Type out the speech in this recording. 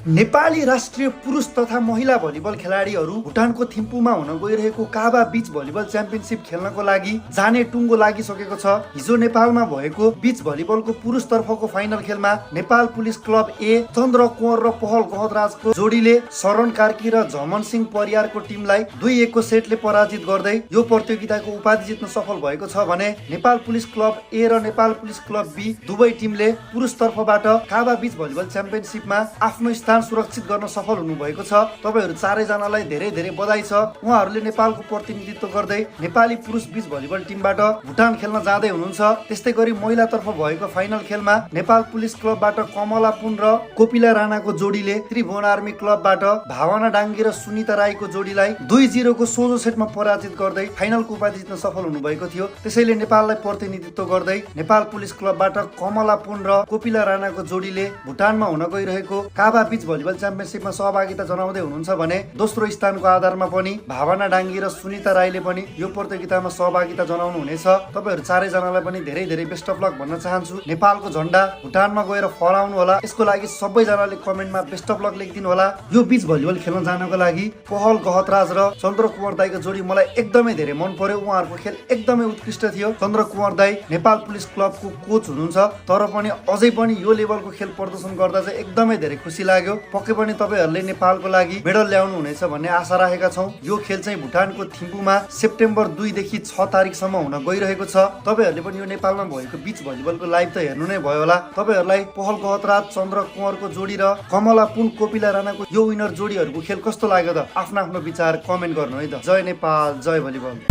नेपाली राष्ट्रिय पुरुष तथा महिला भलिबल खेलाडीहरू भुटानको थिम्पूमा हुन गइरहेको काबा बीच भलिबल च्याम्पियनशिप खेल्नको लागि जाने टुङ्गो लागिसकेको छ। हिजो नेपालमा भएको बीच भलिबलको पुरुष तर्फको फाइनल खेलमा नेपाल पुलिस क्लब ए चन्द्र कुँवर र पहल गहतराजको जोडीले शरण कार्की र झमन सिंह परियारको टिमलाई 2-1 को सेटले पराजित गर्दै यो प्रतियोगिताको उपाधि जित्न सफल भएको छ भने नेपाल पुलिस क्लब ए र नेपाल पुलिस क्लब बी दुवै टिमले पुरुष तर्फबाट काबा बीच भलिबल च्याम्पियनशिपमा आफ्नो स्थान सुरक्षित गर्न सफल हुनुभएको छ। तपाईहरु चारैजनालाई धेरै धेरै बधाई छ। उहाँहरूले नेपालको प्रतिनिधित्व गर्दै नेपाली पुरुष बीच भलिबल टिमबाट भुटान खेल्न जाँदै हुनुहुन्छ। त्यस्तै गरी महिलातर्फ भएको फाइनल खेलमा नेपाल पुलिस क्लबबाट कमला पुन र कोपिला राणाको जोडीले त्रिभुवन आर्मी क्लबबाट भावना डाङ्गी र सुनिता राईको जोडीलाई 2-0 को सोझो सेटमा पराजित गर्दै फाइनलको उपाधि जित्न सफल हुनुभएको थियो। त्यसैले नेपाललाई प्रतिनिधित्व गर्दै नेपाल पुलिस क्लबबाट कमला पुन र कोपिला राणाको जोडीले भुटानमा हुन गइरहेको काबा बीच भलिबल च्याम्पियनशिपमा सहभागिता जनाउँदै हुनुहुन्छ भने दोस्रो स्थानको आधारमा पनि भावना डाङ्गी र सुनिता राईले पनि यो प्रतियोगितामा सहभागिता जनाउनु हुनेछ। तपाईहरु चारैजनालाई पनि धेरै धेरै बेस्ट अफ लक भन्न चाहन्छु। नेपालको झण्डा भुटानमा गएर फहराउनु होला। यसको लागि सबैजनाले कमेन्टमा बेस्ट अफ लक लेखिदिनु होला। यो बीच भलिबल खेल्न जानको लागि पहल गहतराज र चन्द्र कुँवर दाईको जोडी मलाई एकदमै धेरै मन पर्यो। उहाँहरूको खेल एकदमै उत्कृष्ट थियो। चन्द्र कुँवर दाई नेपाल पुलिस क्लबको कोच हुनुहुन्छ, तर पनि अझै पनि यो लेभलको खेल प्रदर्शन गर्दा चाहिँ एकदमै धेरै खुसी लाग्यो। पक्कै पनि तपाईहरुले नेपालको लागि मेडल ल्याउनु हुनेछ भन्ने आशा राखेका छौं। यो खेल चाहिँ भुटानको थिम्पूमा सेप्टेम्बर 2 देखि 6 तारिकसम्म हुन गइरहेको छ। तपाईहरुले पनि यो नेपालमा भएको बीच भलिबलको लाइभ त हेर्नु नै भयो होला। तपाईहरुलाई पहल गहतराज चन्द्र कुँवरको जोडी र कमला पुन कोपिला राणाको यो विनर जोडीहरुको खेल कस्तो लाग्यो त आफ्नो आफ्नो विचार कमेन्ट गर्नु है त। जय नेपाल, जय भलिबल।